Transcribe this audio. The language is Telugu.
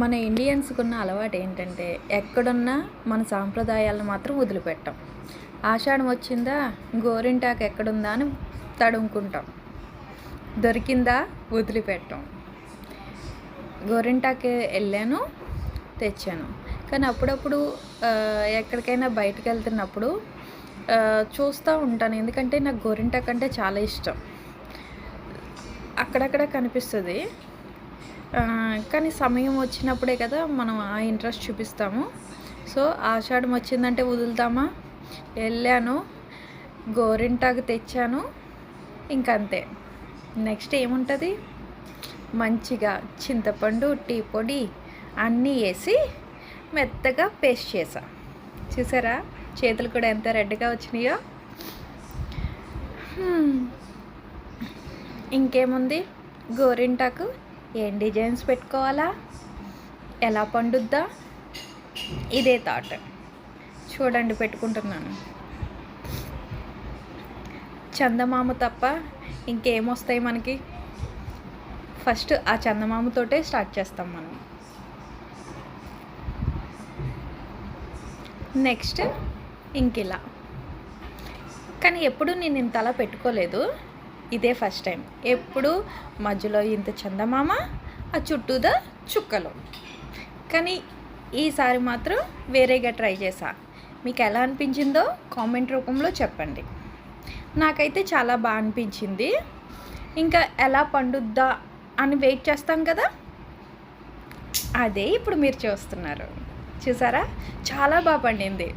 మన ఇండియన్స్కున్న అలవాటు ఏంటంటే ఎక్కడున్నా మన సాంప్రదాయాలను మాత్రం వదిలిపెట్టాం. ఆషాఢం వచ్చిందా గోరింటాకు ఎక్కడుందా అని తడుముకుంటాం. దొరికిందా వదిలిపెట్టాం. గోరింటాకు వెళ్ళాను, తెచ్చాను. కానీ అప్పుడప్పుడు ఎక్కడికైనా బయటకు వెళ్తున్నప్పుడు చూస్తూ ఉంటాను. ఎందుకంటే నాకు గోరింటాకు అంటే చాలా ఇష్టం. అక్కడక్కడ కనిపిస్తుంది. కానీ సమయం వచ్చినప్పుడే కదా మనం ఆ ఇంట్రెస్ట్ చూపిస్తాము. సో ఆషాఢం వచ్చిందంటే వదులుతామా? వెళ్ళాను, గోరింటాకు తెచ్చాను, ఇంకంతే. నెక్స్ట్ ఏముంటుంది? మంచిగా చింతపండు, టీ పొడి అన్నీ వేసి మెత్తగా పేస్ట్ చేసా. చూసారా చేతులు కూడా ఎంత రెడ్గా వచ్చినాయో. ఇంకేముంది, గోరింటాకు ఏం డిజైన్స్ పెట్టుకోవాలా, ఎలా పండుద్దా, ఇదే థాట్. చూడండి పెట్టుకుంటున్నాను. చందమామ తప్ప ఇంకేమొస్తాయి మనకి? ఫస్ట్ ఆ చందమామతోటే స్టార్ట్ చేస్తాం మనం. నెక్స్ట్ ఇంకిలా. కానీ ఎప్పుడు నేను ఇంతలా పెట్టుకోలేదు, ఇదే ఫస్ట్ టైం. ఎప్పుడు మధ్యలో ఇంత చందమామ, ఆ చుట్టూదా చుక్కలు. కానీ ఈసారి మాత్రం వేరేగా ట్రై చేసా. మీకు ఎలా అనిపించిందో కామెంట్ రూపంలో చెప్పండి. నాకైతే చాలా బాగా అనిపించింది. ఇంకా ఎలా పండుద్దా అని వెయిట్ చేస్తాం కదా, అదే ఇప్పుడు మీరు చూస్తున్నారు. చూసారా చాలా బాగా పండింది.